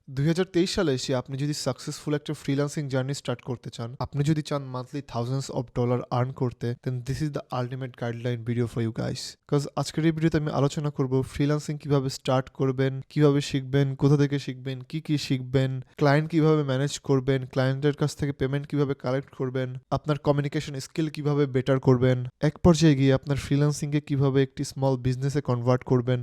2023 সালে এসে আপনি যদি সাকসেসফুল একটা ফ্রিল্যান্সিং জার্নি স্টার্ট করতে চান, আপনি যদি চান monthly thousands of dollar earn করতে, then this is the ultimate guideline video for you guys. Because আজকের এই ভিডিওতে আমি আলোচনা করব ফ্রিল্যান্সিং কিভাবে স্টার্ট করবেন, কিভাবে শিখবেন, কোথা থেকে শিখবেন, কি শিখবেন, ক্লায়েন্ট কিভাবে ম্যানেজ করবেন, ক্লায়েন্টের কাছ থেকে পেমেন্ট কিভাবে কালেক্ট করবেন, আপনার কমিউনিকেশন স্কিল কিভাবে বেটার করবেন, এক পর্যায়ে গিয়ে আপনার ফ্রিল্যান্সিংকে কিভাবে একটি স্মল বিজনেসে কনভার্ট করবেন।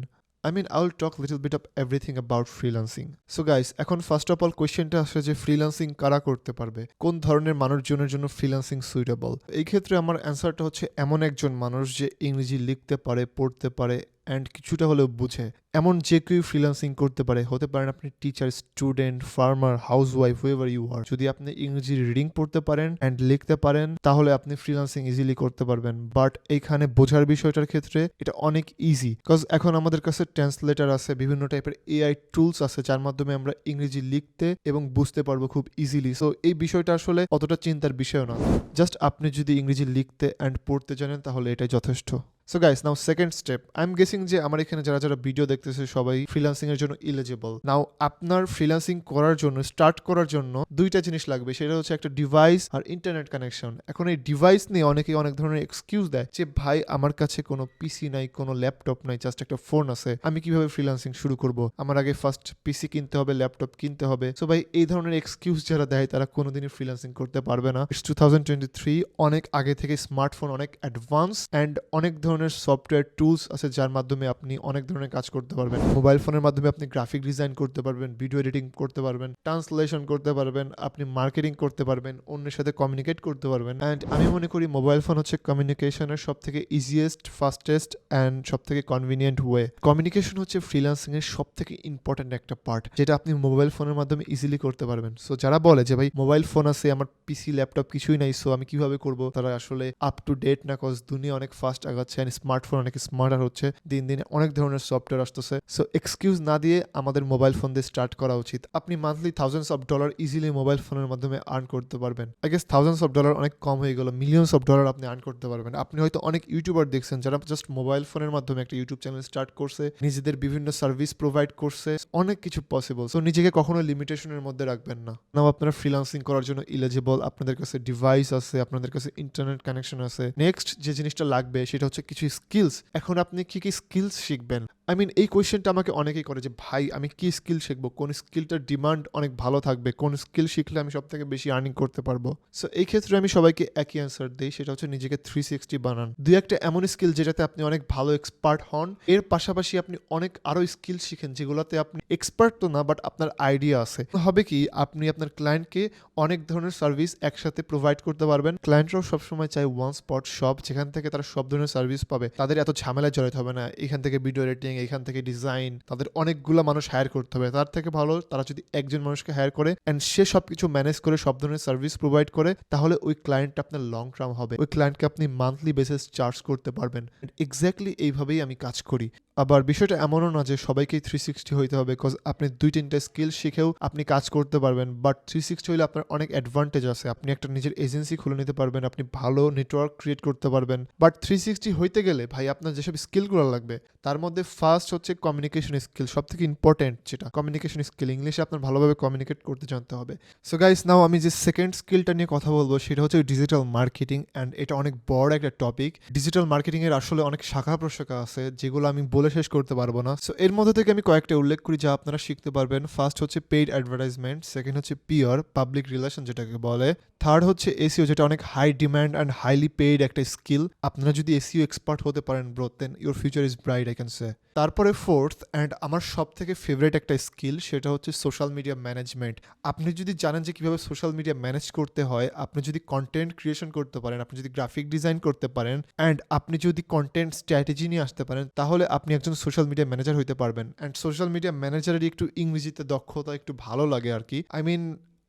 I'll talk a little bit of everything about freelancing. So guys, এখন ফার্স্ট অফ অল কোয়েশ্চেনটা আসে যে ফ্রিল্যান্সিং কারা করতে পারবে, কোন ধরনের মানুষজনের জন্য ফ্রিল্যান্সিং সুইটেবল। এই ক্ষেত্রে আমার অ্যান্সারটা হচ্ছে এমন একজন মানুষ যে ইংরেজি লিখতে পারে, পড়তে পারে অ্যান্ড কিছুটা হলেও বুঝে। এমন যে কেউ ফ্রিল্যান্সিং করতে পারে, হতে পারেন আপনি teacher, student, farmer, housewife, whoever you are. যদি আপনি ইংরেজি রিডিং পড়তে পারেন অ্যান্ড লিখতে পারেন, তাহলে আপনি ফ্রিল্যান্সিং ইজিলি করতে পারবেন। বাট এইখানে বোঝার বিষয়টার ক্ষেত্রে এটা অনেক ইজি, বিকজ এখন আমাদের কাছে ট্রান্সলেটার আছে, বিভিন্ন টাইপের এআই টুলস আছে যার মাধ্যমে আমরা ইংরেজি লিখতে এবং বুঝতে পারবো খুব ইজিলি। সো এই বিষয়টা আসলে অতটা চিন্তার বিষয় না, জাস্ট আপনি যদি ইংরেজি লিখতে অ্যান্ড পড়তে জানেন তাহলে এটাই যথেষ্ট। So guys, now second step, I am guessing যে আমার এখানে যারা ভিডিও দেখতেছে সবাই ফ্রিল্যান্সিং এর জন্য এলিজিবল। নাও আপনার ফ্রিল্যান্সিং করার জন্য, স্টার্ট করার জন্য দুইটা জিনিস লাগবে, সেটা হচ্ছে একটা ডিভাইস আর ইন্টারনেট কানেকশন। এখন এই ডিভাইস নিয়ে অনেকে অনেক ধরনের এক্সকিউজ দেয় যে ভাই আমার কাছে কোনো পিসি নাই, কোনো ল্যাপটপ নাই, জাস্ট একটা ফোন আছে, আমি কিভাবে ফ্রিল্যান্সিং শুরু করব, আমার আগে ফার্স্ট পিসি কিনতে হবে, ল্যাপটপ কিনতে হবে। সো ভাই, এই ধরনের এক্সকিউজ যারা দেয় তারা কোনোদিনই ফ্রিল্যান্সিং করতে পারবে না। ইটস 2023, অনেক আগে থেকে স্মার্টফোন অনেক অ্যাডভান্স অ্যান্ড অনেক ধরনের সফটওয়্যার টুলস আছে যার মাধ্যমে আপনি অনেক ধরনের কাজ করতে পারবেন। মোবাইল ফোনের মাধ্যমে আপনি গ্রাফিক ডিজাইন করতে পারবেন, ভিডিও এডিটিং করতে পারবেন, ট্রান্সলেশন করতে পারবেন, আপনি মার্কেটিং করতে পারবেন, অন্যের সাথে কমিউনিকেট করতে পারবেন। অ্যান্ড আমি মনে করি মোবাইল ফোন হচ্ছে কমিউনিকেশনের সব থেকে ইজিয়েস্ট, ফাস্টেস্ট অ্যান্ড সব থেকে কনভিনিয়েন্ট ওয়ে। কমিউনিকেশন হচ্ছে ফ্রিল্যান্সিং এর সব থেকে ইম্পর্টেন্ট একটা পার্ট, যেটা আপনি মোবাইল ফোনের মাধ্যমে ইজিলি করতে পারবেন। সো যারা বলে যে ভাই মোবাইল ফোন আছে, আমার পিসি ল্যাপটপ কিছুই নাই, সো আমি কিভাবে করব, তারা আসলে আপ টু ডেট না, কজ দুনিয়া অনেক ফাস্ট আগাচ্ছে, স্মার্টফোন অনেক স্মার্টার হচ্ছে, দিন দিন অনেক ধরনের সফটওয়্যার আসতেছে। সো এক্সকিউজ না দিয়ে আমাদের মোবাইল ফোন দিয়ে স্টার্ট করা উচিত। আপনি monthly thousands of dollar easily mobile ফোনের মাধ্যমে আর্ন করতে পারবেন। I guess thousands of dollar অনেক কম হয়ে গেল, মিলিয়নস অফ ডলার আপনি আর্ন করতে পারবেন। আপনি হয়তো অনেক ইউটিউবার দেখছেন যারা জাস্ট মোবাইল ফোনের মাধ্যমে একটা ইউটিউব চ্যানেল স্টার্ট করছে, নিজেদের বিভিন্ন সার্ভিস প্রোভাইড করছে, অনেক কিছু পসিবল। সো নিজেকে কখনো লিমিটেশনের মধ্যে রাখবেন না। নাও আপনারা ফ্রিল্যান্সিং করার জন্য এলিজিবল, আপনাদের কাছে ডিভাইস আছে, আপনাদের কাছে ইন্টারনেট কানেকশন আছে। নেক্সট যে জিনিসটা লাগবে সেটা হচ্ছে কিছু স্কিলস। এখন আপনি কি স্কিলস শিখবেন? এই কোয়েশ্চেনটা আমাকে অনেকেই করে যে ভাই আমি কি স্কিল শিখবো, কোন স্কিলটার ডিমান্ড অনেক ভালো থাকবে, কোন স্কিল শিখলে আমি সব থেকে বেশি আর্নিং করতে পারবো। সো এই ক্ষেত্রে আমি সবাইকে একই অ্যান্সার দিই, সেটা হচ্ছে নিজেকে 360 বানান। দুই একটা এমন স্কিল যেটাতে আপনি অনেক ভালো এক্সপার্ট হন, এর পাশাপাশি আপনি অনেক আরো স্কিল শিখেন যেগুলোতে আপনি এক্সপার্ট তো না, বাট আপনার আইডিয়া আছে। হবে কি, আপনি আপনার ক্লায়েন্টকে অনেক ধরনের সার্ভিস একসাথে প্রোভাইড করতে পারবেন। ক্লায়েন্টরাও সবসময় চায় ওয়ান স্পট শপ, যেখান থেকে তারা সব ধরনের সার্ভিস পাবে, তাদের এত ঝামেলায় জড়াতে হবে না, এখান থেকে ভিডিও এডিটিং, এখান থেকে ডিজাইন, তাদের অনেকগুলো মানুষ হায়ার করতে হবে। তার থেকে ভালো তারা যদি একজন মানুষকে হায়ার করে অ্যান্ড সে সবকিছু ম্যানেজ করে সব ধরনের সার্ভিস প্রোভাইড করে, তাহলে ওই ক্লায়েন্ট আপনার লং টার্ম হবে, ওই ক্লায়েন্টকে আপনি মান্থলি বেসিস চার্জ করতে পারবেন। এক্স্যাক্টলি এইভাবেই আমি কাজ করি। আবার বিষয়টা এমনও না যে সবাইকেই 360 হইতে হবে, বিকজ আপনি 2-3টা স্কিল শিখেও আপনি কাজ করতে পারবেন। বাট 360 হইলে আপনার অনেক অ্যাডভান্টেজ আছে, আপনি একটা নিজের এজেন্সি খুলে নিতে পারবেন, আপনি ভালো নেটওয়ার্ক ক্রিয়েট করতে পারবেন। বাট 360 হইতে গেলে ভাই আপনার যেসব স্কিলগুলো লাগবে তার মধ্যে ফার্স্ট হচ্ছে কমিউনিকেশন স্কিল, সব থেকে ইম্পর্টেন্ট যেটা কমিউনিকেশন স্কিল। ইংলিশে আপনার ভালোভাবে কমিউনিকেট করতে জানতে হবে। সো গাইস, নাও আমি যে সেকেন্ড স্কিলটা নিয়ে কথা বলবো সেটা হচ্ছে ডিজিটাল মার্কেটিং, অ্যান্ড এটা অনেক বড় একটা টপিক। ডিজিটাল মার্কেটিং এর আসলে অনেক শাখা প্রশাখা আছে যেগুলো আমি বলে শেষ করতে পারবো না। সো এর মধ্যে থেকে আমি কয়েকটা উল্লেখ করি যা আপনারা শিখতে পারবেন। ফার্স্ট হচ্ছে পেইড অ্যাডভার্টাইজমেন্ট, সেকেন্ড হচ্ছে পিআর, পাবলিক রিলেশন যেটাকে বলে, থার্ড হচ্ছে এসইও, যেটা অনেক high demand and highly paid একটা স্কিল। আপনারা যদি এসইও এক্সপার্ট হতে পারেন bro, then your future is bright, I can say. তারপরে ফোর্থ অ্যান্ড আমার সব থেকে ফেভারিট একটা স্কিল, সেটা হচ্ছে সোশ্যাল মিডিয়া ম্যানেজমেন্ট। আপনি যদি জানেন যে কিভাবে সোশ্যাল মিডিয়া ম্যানেজ করতে হয়, আপনি যদি কন্টেন্ট ক্রিয়েশন করতে পারেন, আপনি যদি গ্রাফিক ডিজাইন করতে পারেন, অ্যান্ড আপনি যদি কন্টেন্ট স্ট্র্যাটেজি নিয়ে আসতে পারেন, তাহলে আপনি একজন সোশ্যাল মিডিয়া ম্যানেজার হইতে পারবেন। অ্যান্ড সোশ্যালের একটু ইংরেজিতে দক্ষতা একটু ভালো লাগে আর কি।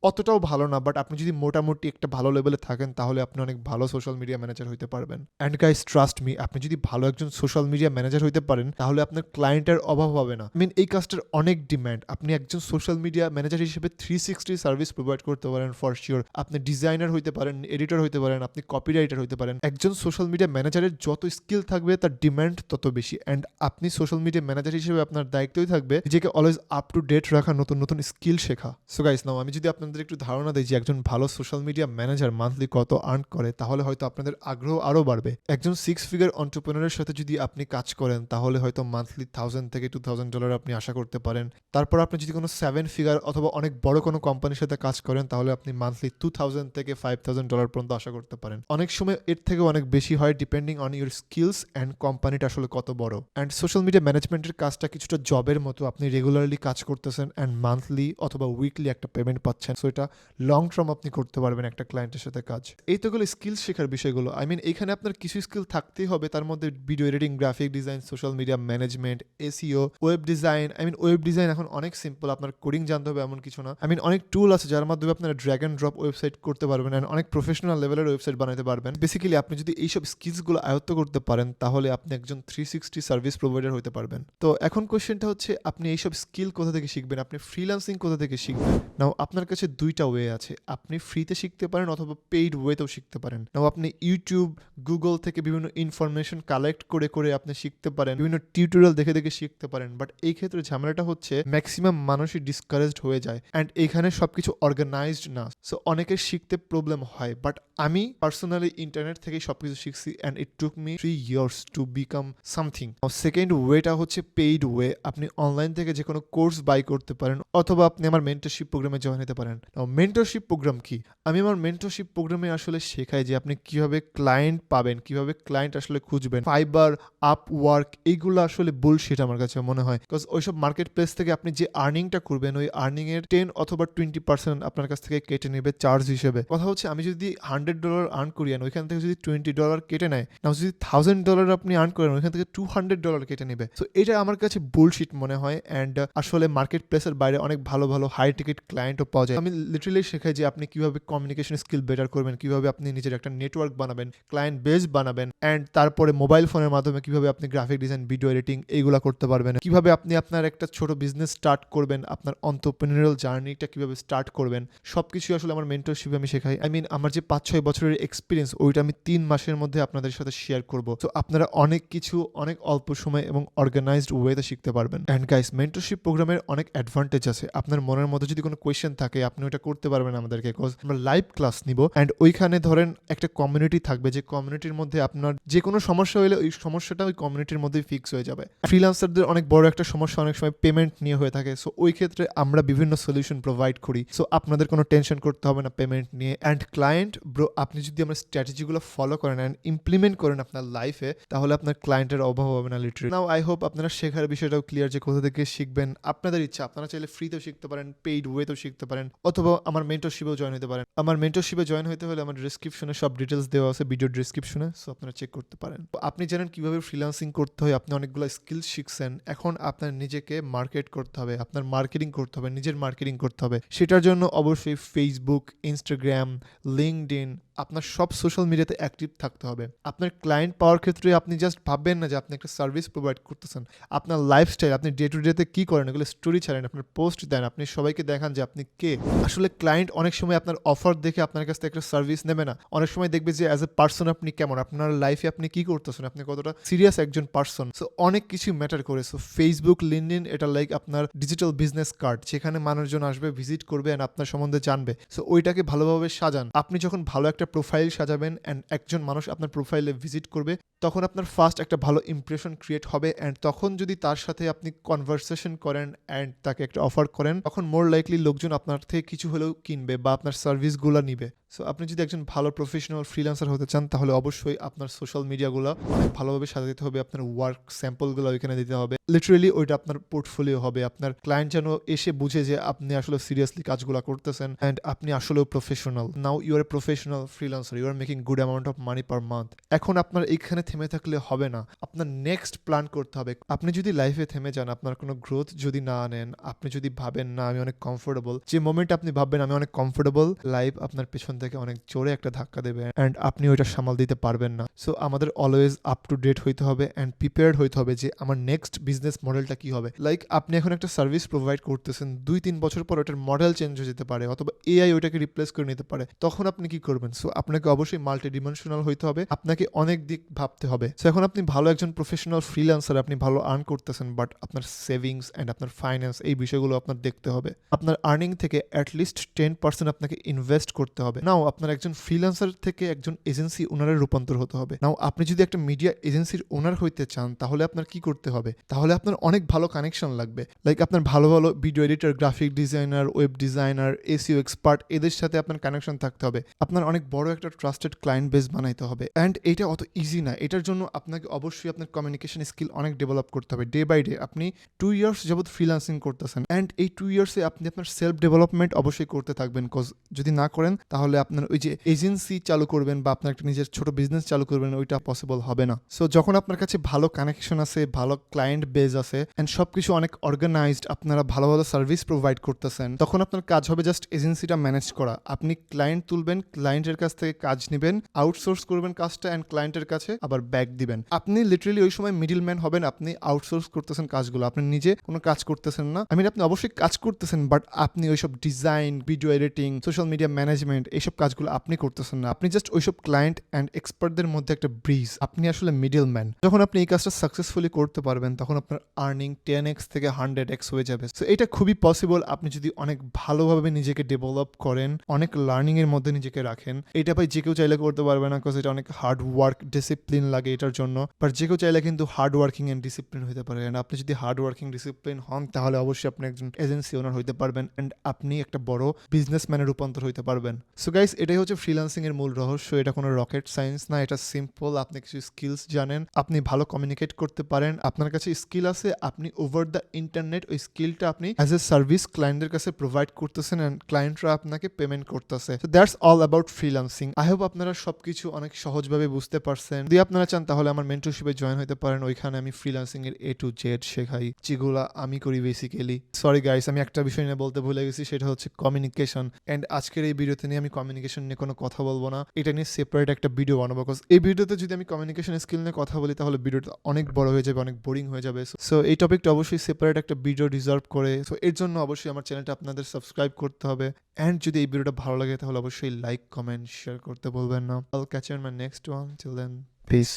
অতটাও ভালো না, বাট আপনি যদি মোটামুটি একটা ভালো লেভেলে থাকেন তাহলে আপনি অনেক ভালো সোশ্যাল মিডিয়া ম্যানেজার হইতে পারবেন। অ্যান্ড গাইস ট্রাস্ট মি, আপনি যদি ভালো একজন সোশ্যাল মিডিয়া ম্যানেজার হইতে পারেন তাহলে আপনার ক্লায়েন্টের অভাব হবে না। এই কাজটার অনেক ডিম্যান্ড। আপনি একজন সোশ্যাল মিডিয়া ম্যানেজার হিসেবে 360 সার্ভিস প্রোভাইড করতে পারেন ফর শিওর। আপনি ডিজাইনার হইতে পারেন, এডিটর হইতে পারেন, আপনি কপিরাইটার হইতে পারেন। একজন সোশ্যাল মিডিয়া ম্যানেজারের যত স্কিল থাকবে তার ডিম্যান্ড তত বেশি। অ্যান্ড আপনি সোশ্যাল মিডিয়া ম্যানেজার হিসেবে আপনার দায়িত্বই থাকবে নিজেকে অলওয়েজ আপ টু ডেট রাখা, নতুন নতুন স্কিল শেখা। সো গাইস নাও আমি যদি আপনাদের একটু ধারণা দিই যে একজন ভালো সোশ্যাল মিডিয়া ম্যানেজার মান্থলি কত আর্ন করে, তাহলে হয়তো আপনাদের আগ্রহ আরও বাড়বে। একজন 6 ফিগার এন্টারপ্রেনারের সাথে যদি আপনি কাজ করেন তাহলে হয়তো মান্থলি $1000 থেকে $2000 আপনি আশা করতে পারেন। তারপর আপনি যদি কোনো 7 ফিগার অথবা অনেক বড় কোনো কোম্পানির সাথে কাজ করেন তাহলে আপনি মান্থলি $2000 থেকে $5000 পর্যন্ত আশা করতে পারেন। অনেক সময় এর থেকে অনেক বেশি হয় depending on your skills and কোম্পানিটা আসলে কত বড়। অ্যান্ড সোশ্যাল মিডিয়া ম্যানেজমেন্টের কাজটা কিছুটা জবের মতো, আপনি রেগুলারলি কাজ করতেছেন অ্যান্ড মান্থলি অথবা উইকলি একটা পেমেন্ট পাচ্ছেন। সো এটা লং টার্ম আপনি করতে পারবেন একটা ক্লায়েন্টের সাথে কাজ। এই তো গেলো স্কিল শেখার বিষয়গুলো। এইখানে আপনার কিছু স্কিল থাকতেই হবে, তার মধ্যে video editing, graphic design, social media management, SEO, web design. Web design এখন অনেক সিম্পল, আপনার কোডিং জানতে হবে এমন কিছু না। অনেক টুল আছে যার মাধ্যমে আপনারা ড্র্যাগ অ্যান্ড ড্রপ ওয়েবসাইট করতে পারবেন অ্যান্ড অনেক প্রফেশনাল লেভেলের ওয়েবসাইট বানাতে পারবেন। বেসিক্যালি আপনি যদি এইসব স্কিলসগুলো আয়ত্ত করতে পারেন তাহলে আপনি একজন 360 সার্ভিস প্রোভাইডার হতে পারবেন। তো এখন কোয়েশ্চেনটা হচ্ছে আপনি এইসব স্কিল কোথা থেকে শিখবেন, আপনি ফ্রিল্যান্সিং কোথা থেকে শিখবেন। নাও আপনার কাছে দুইটা ওয়ে আছে, আপনি ফ্রিতে শিখতে পারেন অথবা পেইড ওয়েতেও শিখতে পারেন। নাও আপনি ইউটিউব, গুগল থেকে বিভিন্ন ইনফরমেশন কালেক্ট করে করে আপনি শিখতে পারেন, বিভিন্ন টিউটোরিয়াল দেখে দেখে শিখতে পারেন। বাট এই ক্ষেত্রে ঝামেলাটা হচ্ছে ম্যাক্সিমাম মানুষই ডিসকারেজড হয়ে যায় অ্যান্ড এখানে সবকিছু অর্গানাইজড না। সো অনেকের শিখতে প্রবলেম হয়। বাট আমি পার্সোনালি ইন্টারনেট থেকে সবকিছু শিখছি and it took me 3 years to become something. Second ওয়েটা হচ্ছে পেইড ওয়ে। আপনি অনলাইন থেকে যে কোনো কোর্স বাই করতে পারেন অথবা আপনি আমার মেন্টরশিপ প্রোগ্রামে জয়েন হতে পারেন। মেন্টরশিপ প্রোগ্রাম কি? আমি আমার মেন্টরশিপ প্রোগ্রামে আসলে শেখাই যে আপনি কিভাবে ক্লায়েন্ট পাবেন, কিভাবে ক্লায়েন্ট আসলে খুঁজবেন। ফাইবার, আপওয়ার্ক, এইগুলো আসলে বুলশিট আমার কাছে মনে হয়। বিকজ ওইসব মার্কেট প্লেস থেকে আপনি যে আর্নিংটা করবেন ওই আর্নিং এর 10 অথবা 20% আপনার কাছ থেকে কেটে নেবে চার্জ হিসেবে। কথা হচ্ছে আমি যদি $100 আর্ন করি আর ওইখান থেকে যদি $20 কেটে নেয়, না যদি $1000 আপনি আর্ন করেন ওইখান থেকে $200 কেটে নেবে। সো এটা আমার কাছে বুলশিট মনে হয়। অ্যান্ড আসলে মার্কেট প্লেসের বাইরে অনেক ভালো ভালো হাই টিকিট ক্লায়েন্টও পাওয়া যায়। আমি লিটারালি শেখাই যে আপনি কিভাবে কমিউনিকেশন স্কিল বেটার করবেন, কিভাবে আপনি নিজের একটা নেটওয়ার্ক বানাবেন, ক্লায়েন্ট বেস বানাবেন, অ্যান্ড তারপরে মোবাইল ফোনের মাধ্যমে কিভাবে আপনি গ্রাফিক ডিজাইন, ভিডিও এডিটিং এইগুলো করতে পারবেন, কিভাবে আপনি আপনার একটা ছোট বিজনেস স্টার্ট করবেন, আপনার এন্টারপ্রেনিউরিয়াল জার্নিটা কিভাবে স্টার্ট করবেন, সবকিছু আসলে আমার মেন্টরশিপে আমি শেখাই। আমার যে 5-6 বছরের এক্সপিরিয়েন্স ওইটা আমি 3 মাসের মধ্যে আপনাদের সাথে শেয়ার করব। তো আপনারা অনেক কিছু অনেক অল্প সময় এবং অর্গানাইজড ওয়েতে শিখতে পারবেন। অ্যান্ড গাইস মেন্টরশিপ প্রোগ্রামের অনেক অ্যাডভান্টেজ আছে। আপনার মনের মধ্যে যদি কোনো কোয়েশ্চেন থাকে আপনি ওটা করতে পারবেন আমাদেরকে, বিকজ আমরা লাইভ ক্লাস নিব অ্যান্ড ওইখানে ধরেন একটা কমিউনিটি থাকবে, যে কমিউনিটির মধ্যে আপনার যে কোনো সমস্যা হলে ওই সমস্যাটা ওই কমিউনিটির মধ্যেই ফিক্স হয়ে যাবে। ফ্রিল্যান্সারদের অনেক বড় একটা সমস্যা অনেক সময় পেমেন্ট নিয়ে হয়ে থাকে। সো ওই ক্ষেত্রে আমরা বিভিন্ন সলিউশন প্রোভাইড করি। সো আপনাদের কোনো টেনশন করতে হবে না পেমেন্ট নিয়ে। অ্যান্ড ক্লায়েন্ট ব্রো, আপনি যদি আমার স্ট্র্যাটেজিগুলো ফলো করেন অ্যান্ড ইমপ্লিমেন্ট করেন আপনার লাইফে তাহলে আপনার ক্লায়েন্টের অভাব হবে না লিটারালি। নাও আই হোপ আপনারা শেখার বিষয়টাও ক্লিয়ার যে কোথা থেকে শিখবেন। আপনাদের ইচ্ছা, আপনারা চাইলে ফ্রিতেও শিখতে পারেন, পেইড ওয়েতেও শিখতে পারেন, অথবা আমার মেন্টরশিপেও জয়েন হতে পারেন। আমার মেন্টরশিপে জয়েন হতে হলে আমার ডিসক্রিপশনে সব ডিটেলস দেওয়া আছে ভিডিও ডিসক্রিপশনে, সো আপনারা চেক করতে পারেন। আপনি জানেন কিভাবে ফ্রিল্যান্সিং করতে হয়, আপনি অনেকগুলো স্কিল শিখছেন। এখন আপনার নিজেকে মার্কেট করতে হবে, আপনার মার্কেটিং করতে হবে, নিজের মার্কেটিং করতে হবে। সেটার জন্য অবশ্যই ফেসবুক, ইনস্টাগ্রাম, লিঙ্কডইন, আপনার সব সোশ্যাল মিডিয়াতে অ্যাক্টিভ থাকতে হবে। আপনার ক্লায়েন্ট পাওয়ার ক্ষেত্রে আপনি জাস্ট ভাববেন না যে আপনি একটা সার্ভিস প্রোভাইড করতেছেন। আপনার লাইফস্টাইল, আপনি ডে টু ডেতে কী করেন এগুলো স্টোরি ছাড়েন, আপনার পোস্ট দেন, আপনি সবাইকে দেখান যে আপনি কে। আসলে ক্লায়েন্ট অনেক সময় আপনার অফার দেখে আপনার কাছ থেকে একটা সার্ভিস নেবে না, অনেক সময় দেখবে যে অ্যাজ এ পার্সন আপনি কেমন, আপনার লাইফে আপনি কী করতেছেন, আপনি কতটা সিরিয়াস একজন পার্সন। সো অনেক কিছু ম্যাটার করে। সো ফেসবুক, লিঙ্কডইন এটা লাইক আপনার ডিজিটাল বিজনেস কার্ড, যেখানে মানুষজন আসবে, ভিজিট করবে অ্যান্ড আপনার সম্বন্ধে জানবে। সো ওইটাকে ভালোভাবে সাজান। আপনি যখন ভালো একটা প্রোফাইল সাজাবেন অ্যান্ড একজন মানুষ আপনার প্রোফাইলে ভিজিট করবে তখন আপনার ফার্স্ট একটা ভালো ইমপ্রেশন ক্রিয়েট হবে। অ্যান্ড তখন যদি তার সাথে আপনি কনভারসেশন করেন অ্যান্ড তাকে একটা অফার করেন তখন মোর লাইকলি লোকজন আপনার থেকে কিছু হলেও কিনবে বা আপনার সার্ভিসগুলো নিবে। সো আপনি যদি একজন ভালো প্রফেশনাল ফ্রিল্যান্সার হতে চান তাহলে অবশ্যই আপনার সোশ্যাল মিডিয়াগুলো অনেক ভালোভাবে সাজাতে হবে, আপনার ওয়ার্ক স্যাম্পলগুলো ওইখানে দিতে হবে। লিটারেলি ওইটা আপনার পোর্টফোলিও হবে, আপনার ক্লায়েন্ট যেন এসে বুঝে যে আপনি আসলে সিরিয়াসলি কাজগুলো করতেছেন অ্যান্ড আপনি আসলেও professional. Now you are a professional freelancer, you are making good amount of money per month. এখন আপনার এইখানে থেমে থাকলে হবে না, আপনার নেক্সট প্ল্যান করতে হবে। আপনি যদি লাইফে থেমে যান, আপনার কোনো গ্রোথ যদি না আনেন, আপনি যদি ভাবেন না আমি অনেক কমফোর্টেবল, যে মোমেন্ট আপনি ভাববেন আমি অনেক কমফোর্টেবল, লাইফ আপনার পেছন থেকে অনেক জোরে একটা ধাক্কা দেবে অ্যান্ড আপনি ওইটা সামাল দিতে পারবেন না। সো আমাদের অলওয়েজ আপ টু ডেট হইতে হবে অ্যান্ড প্রিপেয়ার্ড হইতে হবে যে আমার নেক্সট বিজনেস মডেলটা কি হবে। লাইক আপনি এখন একটা সার্ভিস প্রোভাইড করতেছেন, 2-3 বছর পর ওটার মডেল চেঞ্জ হয়ে যেতে পারে অথবা এআই ওইটাকে রিপ্লেস করে নিতে পারে, তখন আপনি কি করবেন? সো আপনাকে অবশ্যই মাল্টি ডিমেনশনাল হইতে হবে, আপনাকে অনেক দিক ভাবতে হবে। সো এখন আপনি ভালো একজন প্রফেশনাল ফ্রিল্যান্সার, আপনি ভালো আর্ন করতেছেন, বাট আপনার সেভিংস অ্যান্ড আপনার ফাইন্যান্স এই বিষয়গুলো আপনার দেখতে হবে। আপনার আর্নিং থেকে অ্যাটলিস্ট 10% আপনাকে ইনভেস্ট করতে হবে। নাও আপনার একজন ফ্রিল্যান্সার থেকে একজন এজেন্সি ওনারের রূপান্তর হতে হবে। নাও আপনি যদি একটা মিডিয়া এজেন্সির ওনার হইতে চান তাহলে আপনার কি করতে হবে? তাহলে আপনার অনেক ভালো কানেকশন লাগবে। লাইক আপনার ভালো ভালো video editor, graphic designer, web designer, SEO expert, এদের সাথে আপনার কানেকশন থাকতে হবে। আপনার অনেক বড় একটা ট্রাস্টেড ক্লায়েন্ট বেস বানাইতে হবে অ্যান্ড এটা অত ইজি না। এটার জন্য আপনাকে অবশ্যই আপনার কমিউনিকেশন স্কিল অনেক ডেভেলপ করতে হবে। ডে বাই ডে আপনি 2 ইয়ার্স যাবত ফ্রিল্যান্সিং করতেছেন অ্যান্ড এই 2 ইয়ার্সে আপনি আপনার সেলফ ডেভেলপমেন্ট অবশ্যই করতে থাকবেন। কজ যদি না করেন তাহলে আপনার ওই যে এজেন্সি চালু করবেন বা আপনার একটা নিজের ছোট বিজনেস চালু করবেন, ওইটা পসিবল হবে না। সো যখন আপনার কাছে ভালো কানেকশন আছে, ভালো ক্লায়েন্ট বেস আছে অ্যান্ড সবকিছু অনেক অর্গানাইজড, আপনারা ভালো ভালো সার্ভিস প্রোভাইড করতেছেন, তখন আপনার কাজ হবে জাস্ট এজেন্সিটা ম্যানেজ করা। আপনি ক্লায়েন্ট তুলবেন, ক্লায়েন্টের কাছ থেকে কাজ নেবেন, আউটসোর্স করবেন কাজটা অ্যান্ড ক্লায়েন্টের কাছে আবার ব্যাক দিবেন। আপনি লিটারেলি ওই সময় মিডল ম্যান হবেন, আপনি আউটসোর্স করতেছেন কাজগুলো, আপনি নিজে কোনো কাজ করতেছেন না। আপনি অবশ্যই কাজ করতেছেন, বাট আপনি ওইসব design, video editing, social media management এইসব কাজগুলো আপনি করতেছেন না। আপনি জাস্ট ওইসব ক্লায়েন্ট অ্যান্ড এক্সপার্টদের মধ্যে একটা ব্রিজ, আপনি আসলে মিডল ম্যান। যখন আপনি এই কাজটা সাকসেসফুলি করতে পারবেন তখন আপনার আর্নিং 10x থেকে 100x হয়ে যাবে। সো এটা খুবই পসিবল আপনি যদি অনেক ভালোভাবে নিজেকে ডেভেলপ করেন, অনেক লার্নিং এর মধ্যে নিজেকে রাখেন। এটা ভাই যে কেউ চাইলে করতে পারবে না, কজ এটা অনেক হার্ড ওয়ার্ক, ডিসিপ্লিন লাগে এটার জন্য। বাট যে কেউ চাইলে কিন্তু হার্ড ওয়ার্কিং এন্ড ডিসিপ্লিন হতে পারে। এন্ড আপনি যদি হার্ড ওয়ার্কিং ডিসিপ্লিন হন তাহলে অবশ্যই আপনি একজন এজেন্সি ওনার হইতে পারবেন এন্ড আপনি একটা বড় বিজনেসম্যানের রূপান্তর হইতে পারবেন। সো গাইস, এটাই হচ্ছে ফ্রিল্যান্সিং এর মূল রহস্য। এটা কোনো রকেট সায়েন্স না, এটা সিম্পল। আপনি কিছু স্কিলস জানেন, আপনি ভালো কমিউনিকেট করতে পারেন, আপনার কাছে স্কিল আছে, আপনি ওভার দ্য ইন্টারনেট ওই স্কিলটা আপনি অ্যাজ এ সার্ভিস ক্লায়েন্টের কাছে প্রোভাইড করতেছেন এন্ড ক্লায়েন্টরা আপনাকে পেমেন্ট করতেছে। So that's all about freelancing. I hope আপনারা সবকিছু অনেক সহজভাবে বুঝতে পারছেন। যদি আপনারা চান তাহলে আমার মেন্টরশিপে জয়েন হতে পারেন। ওইখানে আমি ফ্রিল্যান্সিং এর A to Z শেখাই, যেগুলা আমি করি বেসিক্যালি। সরি গাইস, আমি একটা বিষয় নিয়ে বলতে ভুলে গেছি, সেটা হচ্ছে কমিউনিকেশন। এন্ড আজকের এই ভিডিওতে নিয়ে আমি কমিউনিকেশন নিয়ে কোনো কথা বলবো না, এটা নিয়ে সেপারেট একটা ভিডিও বানাবো। বিকজ এই ভিডিওতে যদি আমি কমিউনিকেশন স্কিল নিয়ে কথা বলি তাহলে ভিডিওটা অনেক বড় হয়ে যাবে, অনেক বোরিং হয়ে যাবে। সো এই টপিকটা অবশ্যই সেপারেট একটা ভিডিও ডিজার্ভ করে। সো এর জন্য অবশ্যই আমার চ্যানেলটা আপনাদের সাবস্ক্রাইব করতে হবে অ্যান্ড যদি এই ভিডিওটা ভালো লাগে তাহলে অবশ্যই লাইক, কমেন্ট, শেয়ার করতে বলবেন না। I'll catch you in my next one. Till then, peace.